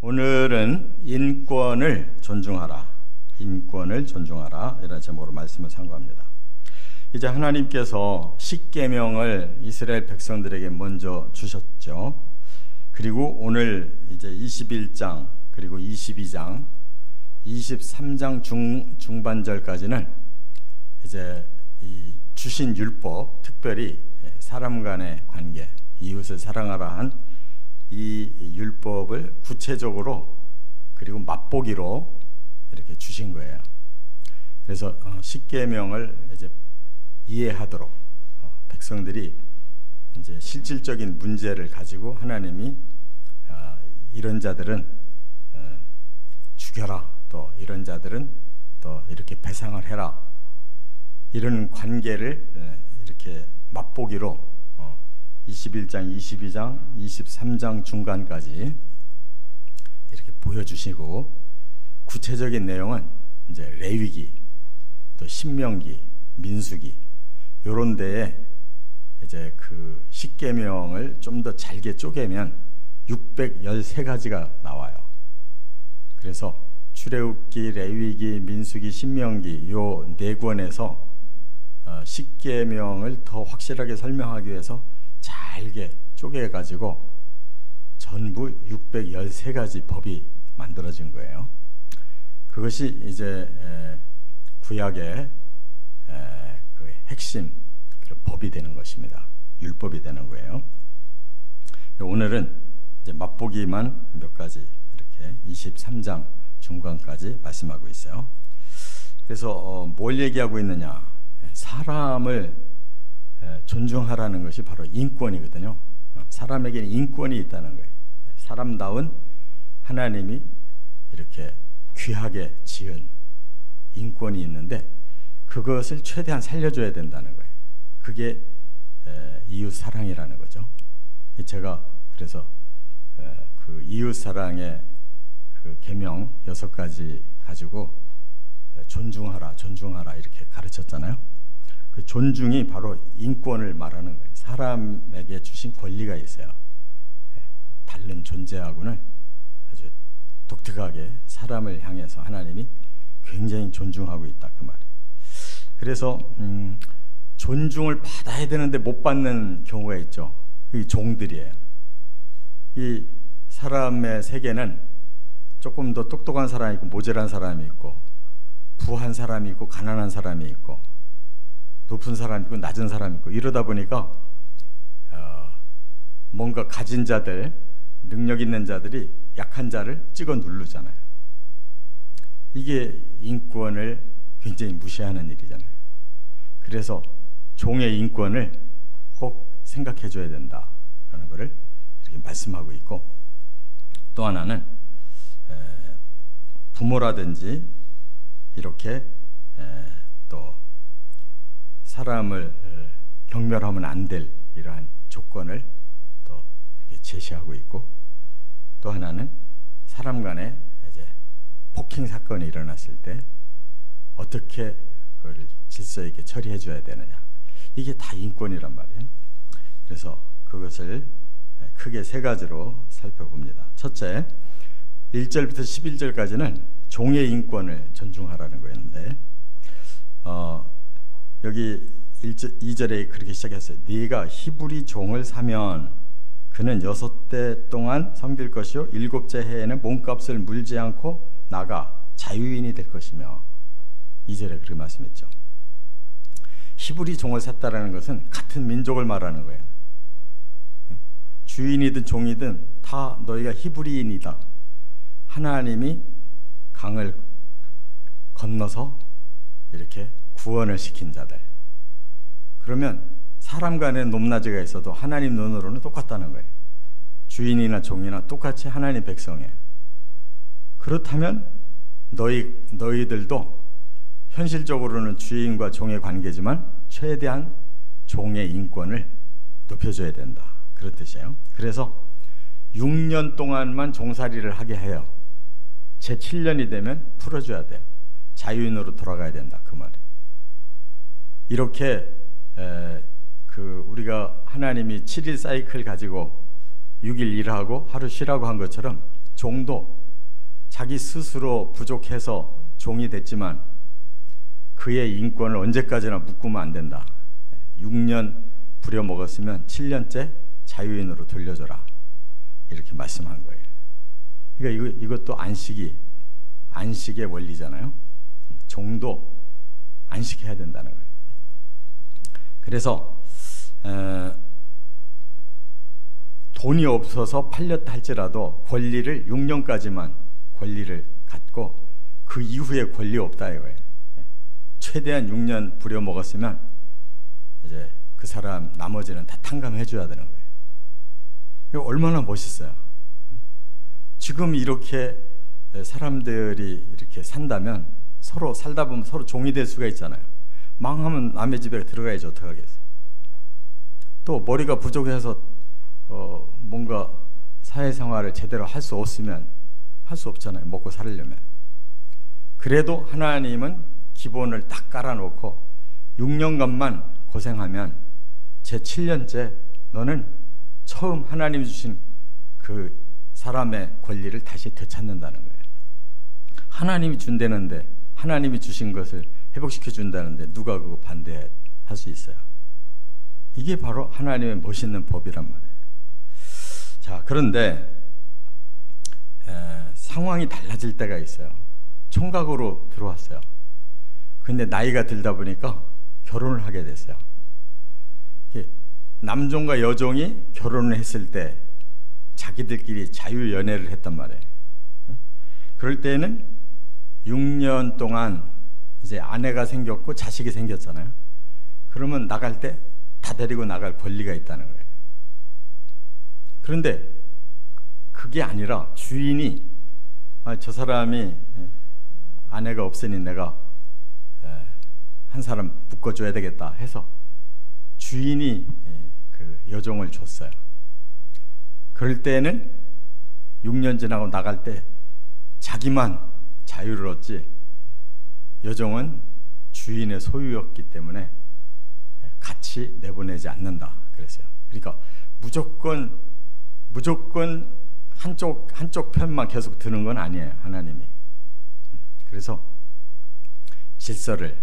오늘은 인권을 존중하라, 인권을 존중하라 이런 제목으로 말씀을 상고합니다. 이제 하나님께서 십계명을 이스라엘 백성들에게 먼저 주셨죠. 그리고 오늘 이제 21장 그리고 22장 23장 중반절까지는 이제 이 주신 율법, 특별히 사람 간의 관계, 이웃을 사랑하라 한 이 율법을 구체적으로 그리고 맛보기로 이렇게 주신 거예요. 그래서 십계명을 이제 이해하도록 백성들이 이제 실질적인 문제를 가지고 하나님이 이런 자들은 죽여라, 또 이런 자들은 또 이렇게 배상을 해라, 이런 관계를 이렇게 맛보기로 21장, 22장, 23장 중간까지 이렇게 보여주시고, 구체적인 내용은 이제 레위기, 또 신명기, 민수기 요런 데에 이제 그 십계명을 좀 더 잘게 쪼개면 613가지가 나와요. 그래서 출애굽기, 레위기, 민수기, 신명기 요 네 권에서 십계명을 더 확실하게 설명하기 위해서 잘게 쪼개가지고 전부 613가지 법이 만들어진 거예요. 그것이 이제 구약의 그 핵심 법이 되는 것입니다. 율법이 되는 거예요. 오늘은 이제 맛보기만 몇 가지 이렇게 23장 중간까지 말씀하고 있어요. 그래서 뭘 얘기하고 있느냐? 사람을 존중하라는 것이 바로 인권이거든요. 사람에게는 인권이 있다는 거예요. 사람다운 하나님이 이렇게 귀하게 지은 인권이 있는데 그것을 최대한 살려줘야 된다는 거예요. 그게 이웃 사랑이라는 거죠. 제가 그래서 그 이웃 사랑의 그 계명 6가지 가지고 존중하라, 존중하라 이렇게 가르쳤잖아요. 그 존중이 바로 인권을 말하는 거예요. 사람에게 주신 권리가 있어요. 다른 존재하고는 아주 독특하게 사람을 향해서 하나님이 굉장히 존중하고 있다, 그 말이에요. 그래서 존중을 받아야 되는데 못 받는 경우가 있죠. 그게 종들이에요. 이 사람의 세계는 조금 더 똑똑한 사람이 있고 모자란 사람이 있고, 부한 사람이 있고 가난한 사람이 있고, 높은 사람이 있고 낮은 사람이 있고, 이러다 보니까 뭔가 가진 자들, 능력 있는 자들이 약한 자를 찍어 누르잖아요. 이게 인권을 굉장히 무시하는 일이잖아요. 그래서 종의 인권을 꼭 생각해 줘야 된다라는 것을 이렇게 말씀하고 있고, 또 하나는 부모라든지 이렇게 또 사람을 경멸하면 안 될 이러한 조건을 또 이렇게 제시하고 있고, 또 하나는 사람 간에 이제 폭행 사건이 일어났을 때 어떻게 그걸 질서 있게 처리해 줘야 되느냐, 이게 다 인권이란 말이에요. 그래서 그것을 크게 3가지로 살펴봅니다. 첫째, 1절부터 11절까지는 종의 인권을 존중하라는 거였는데, 여기 2절에 그렇게 시작했어요. 네가 히브리 종을 사면 그는 6대 동안 섬길 것이요 7째 해에는 몸값을 물지 않고 나가 자유인이 될 것이며, 2절에 그렇게 말씀했죠. 히브리 종을 샀다라는 것은 같은 민족을 말하는 거예요. 주인이든 종이든 다 너희가 히브리인이다. 하나님이 강을 건너서 이렇게 구원을 시킨 자들. 그러면 사람 간에 높낮이가 있어도 하나님 눈으로는 똑같다는 거예요. 주인이나 종이나 똑같이 하나님 백성이에요. 그렇다면 너희들도 현실적으로는 주인과 종의 관계지만 최대한 종의 인권을 높여줘야 된다, 그런 뜻이에요. 그래서 6년 동안만 종살이를 하게 해요. 제 7년이 되면 풀어줘야 돼요. 자유인으로 돌아가야 된다, 그 말이에요. 이렇게 우리가 하나님이 7일 사이클 가지고 6일 일하고 하루 쉬라고 한 것처럼 종도 자기 스스로 부족해서 종이 됐지만 그의 인권을 언제까지나 묶으면 안 된다. 6년 부려먹었으면 7년째 자유인으로 돌려줘라. 이렇게 말씀한 거예요. 그러니까 이것도 안식의 원리잖아요. 종도 안식해야 된다는 거예요. 그래서 돈이 없어서 팔렸다 할지라도 권리를 6년까지만 권리를 갖고 그 이후에 권리 없다 이거예요. 최대한 6년 부려먹었으면 이제 그 사람 나머지는 다 탕감해 줘야 되는 거예요. 이거 얼마나 멋있어요. 지금 이렇게 사람들이 이렇게 산다면 서로 살다 보면 서로 종이 될 수가 있잖아요. 망하면 남의 집에 들어가야지 어떡하겠어요. 또 머리가 부족해서 뭔가 사회생활을 제대로 할 수 없으면 할 수 없잖아요. 먹고 살려면. 그래도 하나님은 기본을 딱 깔아놓고 6년간만 고생하면 제 7년째 너는 처음 하나님이 주신 그 사람의 권리를 다시 되찾는다는 거예요. 하나님이 준다는데, 하나님이 주신 것을 회복시켜 준다는데 누가 그거 반대할 수 있어요? 이게 바로 하나님의 멋있는 법이란 말이에요. 자, 그런데 상황이 달라질 때가 있어요. 총각으로 들어왔어요. 근데 나이가 들다 보니까 결혼을 하게 됐어요. 남종과 여종이 결혼을 했을 때 자기들끼리 자유연애를 했단 말이에요. 그럴 때는 6년 동안 이제 아내가 생겼고 자식이 생겼잖아요. 그러면 나갈 때 다 데리고 나갈 권리가 있다는 거예요. 그런데 그게 아니라 주인이 저 사람이 아내가 없으니 내가 한 사람 묶어줘야 되겠다 해서 주인이 그 여종을 줬어요. 그럴 때는 6년 지나고 나갈 때 자기만 자유를 얻지 여종은 주인의 소유였기 때문에 같이 내보내지 않는다 그랬어요. 그러니까 무조건 한쪽 편만 계속 드는 건 아니에요. 하나님이. 그래서 질서를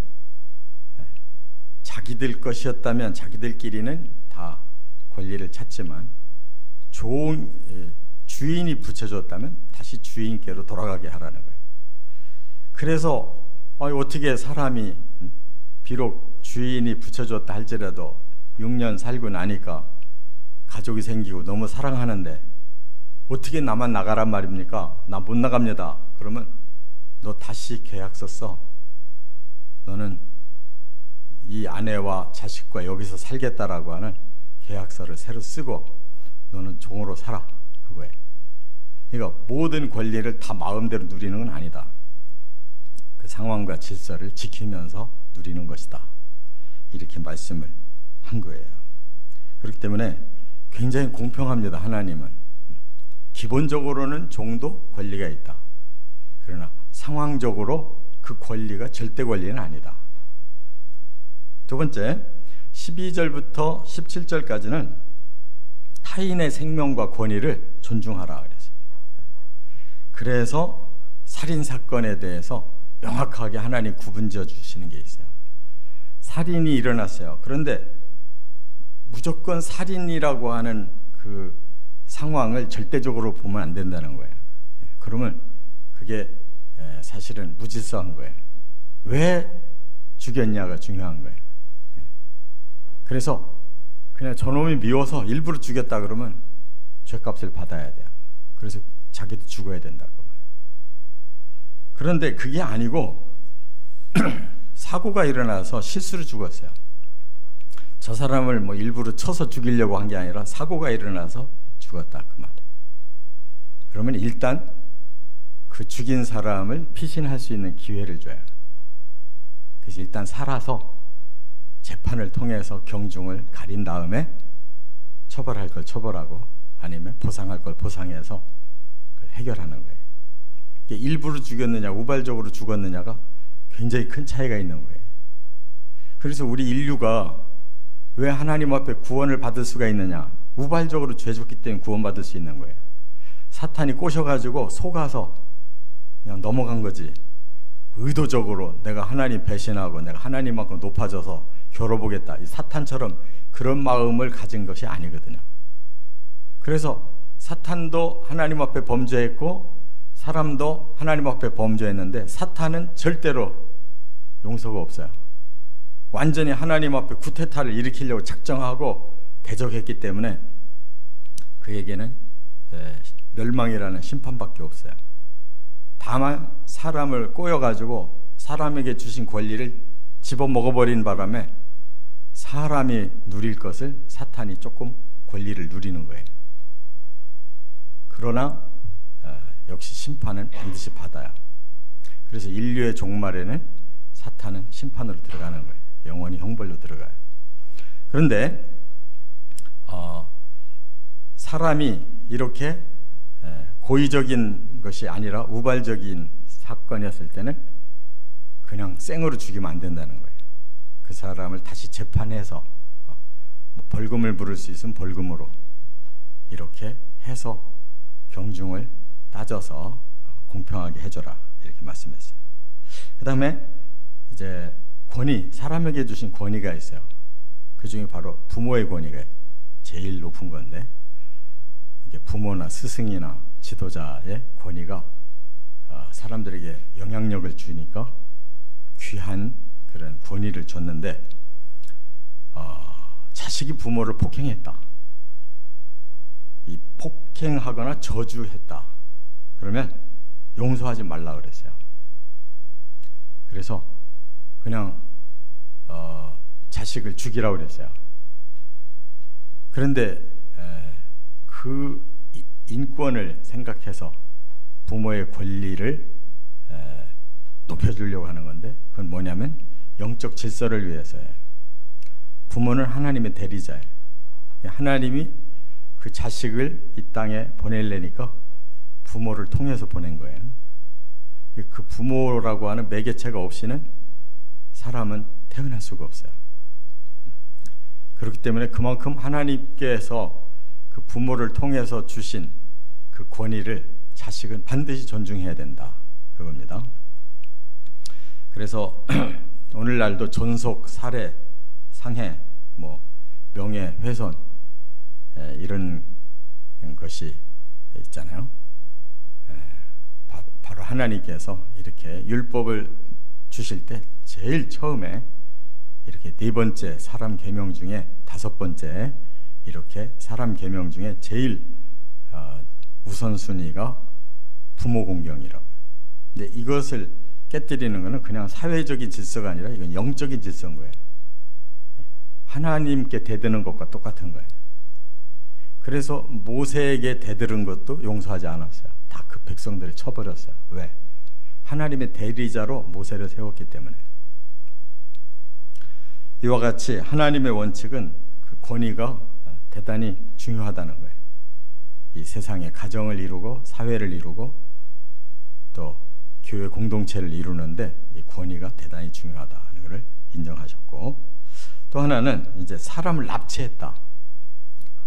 자기들 것이었다면 자기들끼리는 다 권리를 찾지만 주인이 붙여줬다면 다시 주인께로 돌아가게 하라는 거예요. 그래서 어떻게 사람이 비록 주인이 붙여줬다 할지라도 6년 살고 나니까 가족이 생기고 너무 사랑하는데 어떻게 나만 나가란 말입니까? 나 못 나갑니다. 그러면 너 다시 계약서 써. 너는 이 아내와 자식과 여기서 살겠다라고 하는 계약서를 새로 쓰고 너는 종으로 살아. 그거예요. 그러니까 모든 권리를 다 마음대로 누리는 건 아니다. 그 상황과 질서를 지키면서 누리는 것이다. 이렇게 말씀을 한 거예요. 그렇기 때문에 굉장히 공평합니다. 하나님은. 기본적으로는 종도 권리가 있다. 그러나 상황적으로 그 권리가 절대 권리는 아니다. 두 번째, 12절부터 17절까지는 타인의 생명과 권위를 존중하라 그랬어요. 그래서 살인사건에 대해서 명확하게 하나님 구분지어 주시는 게 있어요. 살인이 일어났어요. 그런데 무조건 살인이라고 하는 그 상황을 절대적으로 보면 안 된다는 거예요. 그러면 그게 사실은 무질서한 거예요. 왜 죽였냐가 중요한 거예요. 그래서 그냥 저놈이 미워서 일부러 죽였다 그러면 죄값을 받아야 돼요. 그래서 자기도 죽어야 된다고 말이에요. 그런데 그게 아니고 사고가 일어나서 실수로 죽었어요. 저 사람을 뭐 일부러 쳐서 죽이려고 한 게 아니라 사고가 일어나서 죽었다 그 말이에요. 그러면 일단 그 죽인 사람을 피신할 수 있는 기회를 줘요. 그래서 일단 살아서 재판을 통해서 경중을 가린 다음에 처벌할 걸 처벌하고 아니면 보상할 걸 보상해서 그걸 해결하는 거예요. 일부러 죽였느냐 우발적으로 죽었느냐가 굉장히 큰 차이가 있는 거예요. 그래서 우리 인류가 왜 하나님 앞에 구원을 받을 수가 있느냐? 우발적으로 죄 졌기 때문에 구원받을 수 있는 거예요. 사탄이 꼬셔가지고 속아서 그냥 넘어간 거지. 의도적으로 내가 하나님 배신하고 내가 하나님만큼 높아져서 겨뤄보겠다, 이 사탄처럼 그런 마음을 가진 것이 아니거든요. 그래서 사탄도 하나님 앞에 범죄했고 사람도 하나님 앞에 범죄했는데 사탄은 절대로 용서가 없어요. 완전히 하나님 앞에 쿠데타를 일으키려고 작정하고 대적했기 때문에 그에게는 멸망이라는 심판밖에 없어요. 다만 사람을 꼬여가지고 사람에게 주신 권리를 집어먹어버린 바람에 사람이 누릴 것을 사탄이 조금 권리를 누리는 거예요. 그러나 역시 심판은 반드시 받아요. 그래서 인류의 종말에는 사탄은 심판으로 들어가는 거예요. 영원히 형벌로 들어가요. 그런데 사람이 이렇게 고의적인 것이 아니라 우발적인 사건이었을 때는 그냥 생으로 죽이면 안 된다는 거예요. 그 사람을 다시 재판해서 벌금을 물을 수 있으면 벌금으로 이렇게 해서 경중을 따져서 공평하게 해줘라, 이렇게 말씀했어요. 그 다음에 이제 권위, 사람에게 주신 권위가 있어요. 그 중에 바로 부모의 권위가 제일 높은 건데, 이게 부모나 스승이나 지도자의 권위가 사람들에게 영향력을 주니까 귀한 그런 권위를 줬는데, 자식이 부모를 폭행했다, 이 폭행하거나 저주했다 그러면 용서하지 말라 그랬어요. 그래서 그냥 자식을 죽이라고 그랬어요. 그런데 그 인권을 생각해서 부모의 권리를 높여주려고 하는 건데, 그건 뭐냐면 영적 질서를 위해서예요. 부모는 하나님의 대리자예요. 하나님이 그 자식을 이 땅에 보내려니까 부모를 통해서 보낸 거예요. 그 부모라고 하는 매개체가 없이는 사람은 태어날 수가 없어요. 그렇기 때문에 그만큼 하나님께서 그 부모를 통해서 주신 그 권위를 자식은 반드시 존중해야 된다, 그겁니다. 그래서 오늘날도 존속, 살해, 상해, 명예훼손 이런 것이 있잖아요. 바로 하나님께서 이렇게 율법을 주실 때 제일 처음에 이렇게 네 번째 사람 계명 중에 다섯 번째 이렇게 사람 계명 중에 제일 우선순위가 부모 공경이라고. 근데 이것을 깨뜨리는 것은 그냥 사회적인 질서가 아니라 이건 영적인 질서인 거예요. 하나님께 대드는 것과 똑같은 거예요. 그래서 모세에게 대들은 것도 용서하지 않았어요. 다 그 백성들을 쳐버렸어요. 왜? 하나님의 대리자로 모세를 세웠기 때문에. 이와 같이 하나님의 원칙은 그 권위가 대단히 중요하다는 거예요. 이 세상에 가정을 이루고 사회를 이루고 또 교회 공동체를 이루는데 이 권위가 대단히 중요하다는 것을 인정하셨고, 또 하나는 이제 사람을 납치했다.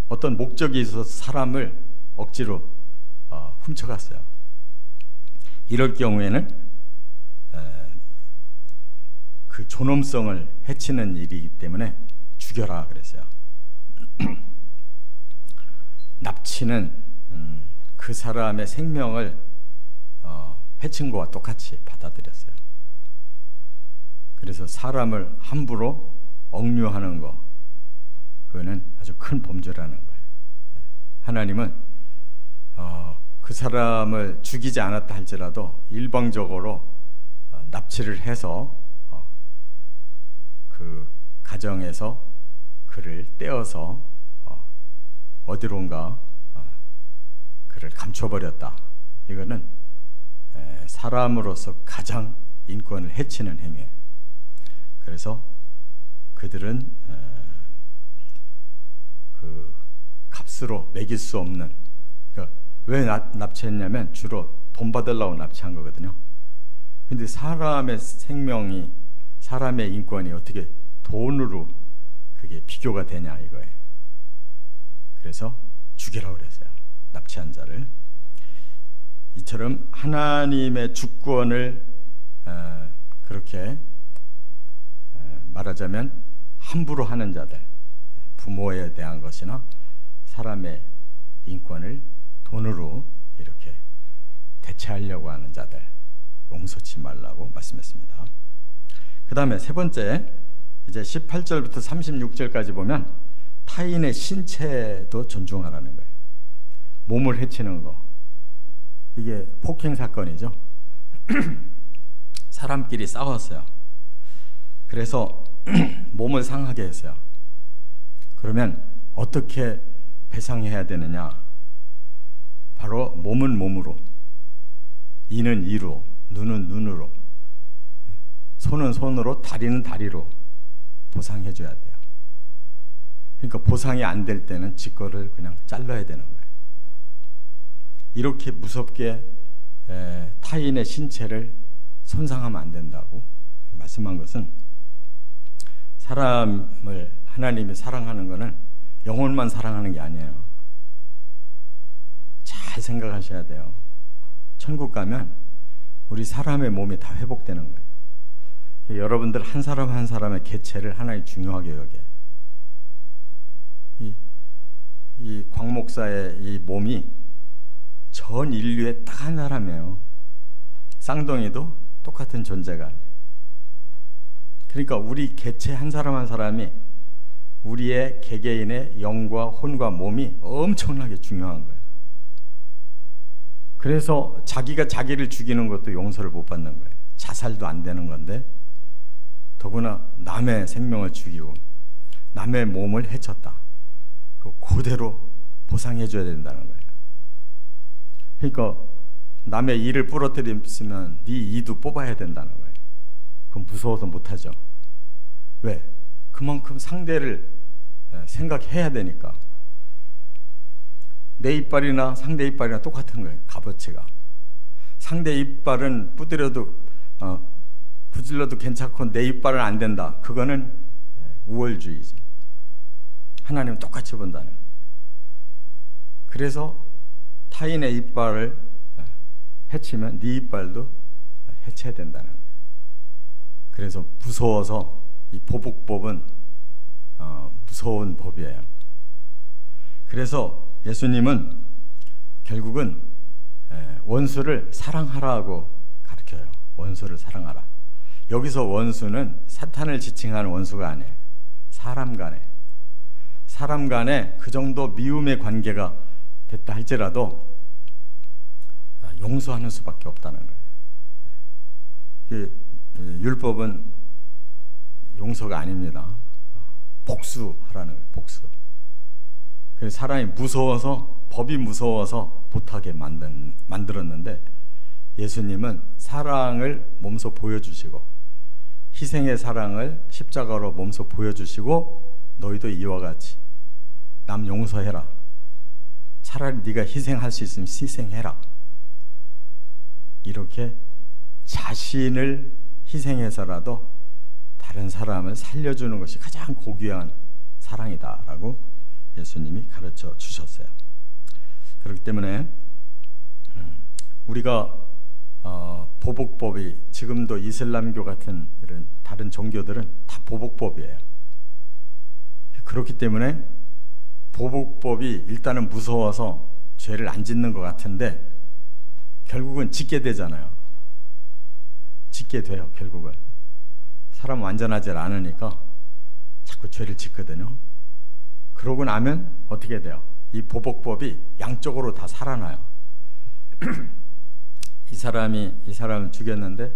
어떤 목적이 있어서 사람을 억지로 훔쳐갔어요. 이럴 경우에는 그 존엄성을 해치는 일이기 때문에 죽여라 그랬어요. 납치는 그 사람의 생명을 해친 것과 똑같이 받아들였어요. 그래서 사람을 함부로 억류하는 거, 그거는 아주 큰 범죄라는 거예요. 하나님은 그 사람을 죽이지 않았다 할지라도 일방적으로 납치를 해서 그 가정에서 그를 떼어서 어디론가 그를 감춰버렸다. 이거는 사람으로서 가장 인권을 해치는 행위예요. 그래서 그들은 그 값으로 매길 수 없는, 그러니까 왜 납치했냐면 주로 돈 받으려고 납치한 거거든요. 근데 사람의 생명이, 사람의 인권이 어떻게 돈으로 그게 비교가 되냐 이거예요. 그래서 죽이라고 그랬어요, 납치한 자를. 이처럼 하나님의 주권을 그렇게 말하자면 함부로 하는 자들, 부모에 대한 것이나 사람의 인권을 돈으로 이렇게 대체하려고 하는 자들 용서치 말라고 말씀했습니다. 그 다음에 세 번째, 이제 18절부터 36절까지 보면 타인의 신체도 존중하라는 거예요. 몸을 해치는 거, 이게 폭행 사건이죠. 사람끼리 싸웠어요. 그래서 몸을 상하게 했어요. 그러면 어떻게 배상해야 되느냐? 바로 몸은 몸으로, 이는 이로, 눈은 눈으로, 손은 손으로, 다리는 다리로 보상해 줘야 돼요. 그러니까 보상이 안 될 때는 지 거를 그냥 잘라야 되는 거예요. 이렇게 무섭게 타인의 신체를 손상하면 안 된다고 말씀한 것은, 사람을 하나님이 사랑하는 것은 영혼만 사랑하는 게 아니에요. 잘 생각하셔야 돼요. 천국 가면 우리 사람의 몸이 다 회복되는 거예요. 여러분들 한 사람 한 사람의 개체를 하나님 중요하게 여겨요. 이 광 목사의 이 몸이 전 인류의 딱 한 사람이에요. 쌍둥이도 똑같은 존재가. 그러니까 우리 개체 한 사람 한 사람이 우리의 개개인의 영과 혼과 몸이 엄청나게 중요한 거예요. 그래서 자기가 자기를 죽이는 것도 용서를 못 받는 거예요. 자살도 안 되는 건데 더구나 남의 생명을 죽이고 남의 몸을 해쳤다. 그대로 보상해 줘야 된다는 거예요. 그러니까 남의 이를 부러뜨렸으면 네 이도 뽑아야 된다는 거예요. 그건 무서워서 못하죠. 왜? 그만큼 상대를 생각해야 되니까. 내 이빨이나 상대 이빨이나 똑같은 거예요. 값어치가. 상대 이빨은 부질러도 괜찮고 내 이빨은 안 된다. 그거는 우월주의지. 하나님은 똑같이 본다는 거예요. 그래서 타인의 이빨을 해치면 네 이빨도 해쳐야 된다는 거예요. 그래서 무서워서 이 보복법은 무서운 법이에요. 그래서 예수님은 결국은 원수를 사랑하라고 가르쳐요. 원수를 사랑하라. 여기서 원수는 사탄을 지칭하는 원수가 아니에요. 사람 간에 그 정도 미움의 관계가 됐다 할지라도 용서하는 수밖에 없다는 거예요. 율법은 용서가 아닙니다. 복수하라는 거예요. 복수. 그래서 사람이 무서워서, 법이 무서워서 못하게 만들었는데, 예수님은 사랑을 몸소 보여주시고 희생의 사랑을 십자가로 몸소 보여주시고, 너희도 이와 같이 남 용서해라. 차라리 네가 희생할 수 있으면 희생해라. 이렇게 자신을 희생해서라도 다른 사람을 살려주는 것이 가장 고귀한 사랑이다라고 예수님이 가르쳐 주셨어요. 그렇기 때문에 우리가 보복법이, 지금도 이슬람교 같은 이런 다른 종교들은 다 보복법이에요. 그렇기 때문에 보복법이 일단은 무서워서 죄를 안 짓는 것 같은데 결국은 짓게 되잖아요. 짓게 돼요. 결국은 사람 완전하지 않으니까 자꾸 죄를 짓거든요. 그러고 나면 어떻게 돼요? 이 보복법이 양쪽으로 다 살아나요. 이 사람을 죽였는데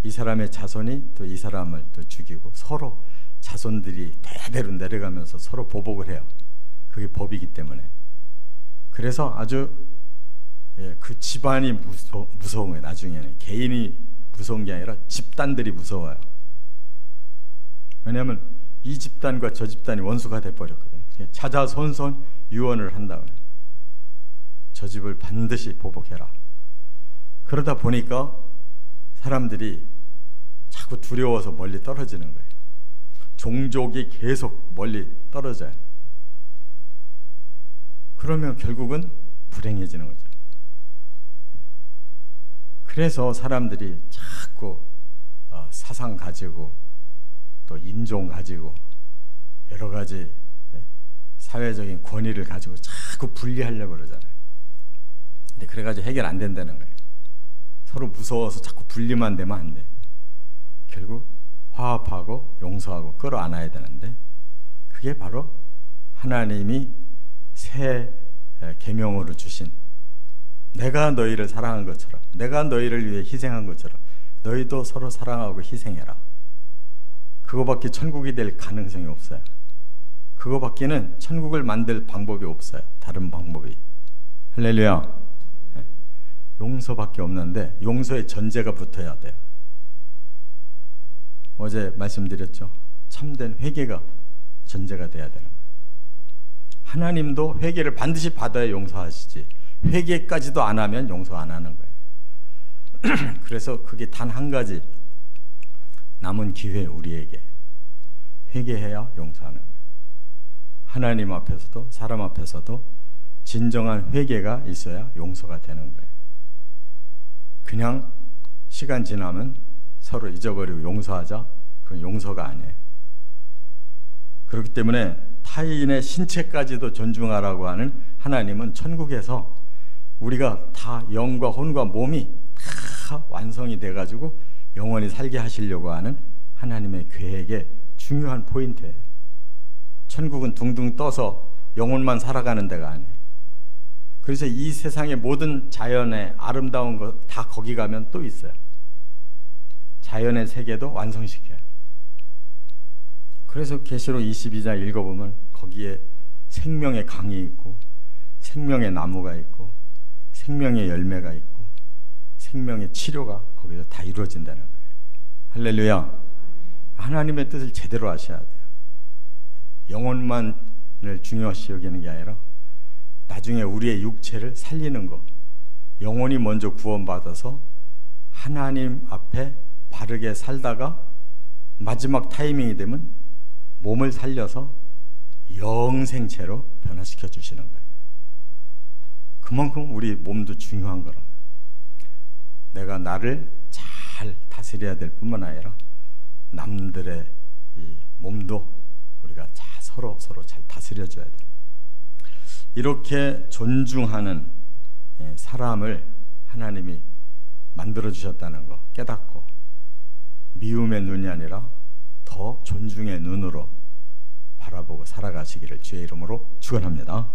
이 사람의 자손이 또 이 사람을 또 죽이고, 서로 자손들이 대대로 내려가면서 서로 보복을 해요. 그게 법이기 때문에. 그래서 아주 그 집안이 무서운 거예요. 나중에는 개인이 무서운 게 아니라 집단들이 무서워요. 왜냐하면 이 집단과 저 집단이 원수가 돼버렸거든요. 자자손손 유언을 한다고요. 저 집을 반드시 보복해라. 그러다 보니까 사람들이 자꾸 두려워서 멀리 떨어지는 거예요. 종족이 계속 멀리 떨어져요. 그러면 결국은 불행해지는 거죠. 그래서 사람들이 자꾸 사상 가지고 또 인종 가지고 여러 가지 사회적인 권위를 가지고 자꾸 분리하려고 그러잖아요. 근데 그래가지고 해결 안 된다는 거예요. 서로 무서워서 자꾸 분리만 되면 안 돼. 결국 화합하고 용서하고 끌어안아야 되는데, 그게 바로 하나님이 새 계명으로 주신, 내가 너희를 사랑한 것처럼, 내가 너희를 위해 희생한 것처럼 너희도 서로 사랑하고 희생해라. 그거밖에 천국이 될 가능성이 없어요. 그거밖에는 천국을 만들 방법이 없어요. 다른 방법이. 할렐루야. 용서밖에 없는데 용서의 전제가 붙어야 돼요. 어제 말씀드렸죠. 참된 회개가 전제가 돼야 되는 거예요. 하나님도 회개를 반드시 받아야 용서하시지, 회개까지도 안 하면 용서 안 하는 거예요. 그래서 그게 단 한 가지 남은 기회, 우리에게 회개해야 용서하는 거예요. 하나님 앞에서도 사람 앞에서도 진정한 회개가 있어야 용서가 되는 거예요. 그냥 시간 지나면 서로 잊어버리고 용서하자, 그건 용서가 아니에요. 그렇기 때문에 타인의 신체까지도 존중하라고 하는 하나님은 천국에서 우리가 다 영과 혼과 몸이 다 완성이 돼가지고 영원히 살게 하시려고 하는 하나님의 계획의 중요한 포인트예요. 천국은 둥둥 떠서 영혼만 살아가는 데가 아니에요. 그래서 이 세상의 모든 자연의 아름다운 것 다 거기 가면 또 있어요. 자연의 세계도 완성시켜요. 그래서 계시록 22장 읽어보면 거기에 생명의 강이 있고 생명의 나무가 있고 생명의 열매가 있고 생명의 치료가 거기서 다 이루어진다는 거예요. 할렐루야. 하나님의 뜻을 제대로 하셔야 돼요. 영혼만을 중요시 여기는 게 아니라 나중에 우리의 육체를 살리는 것, 영혼이 먼저 구원받아서 하나님 앞에 바르게 살다가 마지막 타이밍이 되면 몸을 살려서 영생체로 변화시켜 주시는 거예요. 그만큼 우리 몸도 중요한 거라. 내가 나를 잘 다스려야 될 뿐만 아니라 남들의 이 몸도 우리가 서로 잘 다스려줘야 돼요. 이렇게 존중하는 사람을 하나님이 만들어 주셨다는 거 깨닫고 미움의 눈이 아니라 더 존중의 눈으로 바라보고 살아가시기를 주의 이름으로 축원합니다.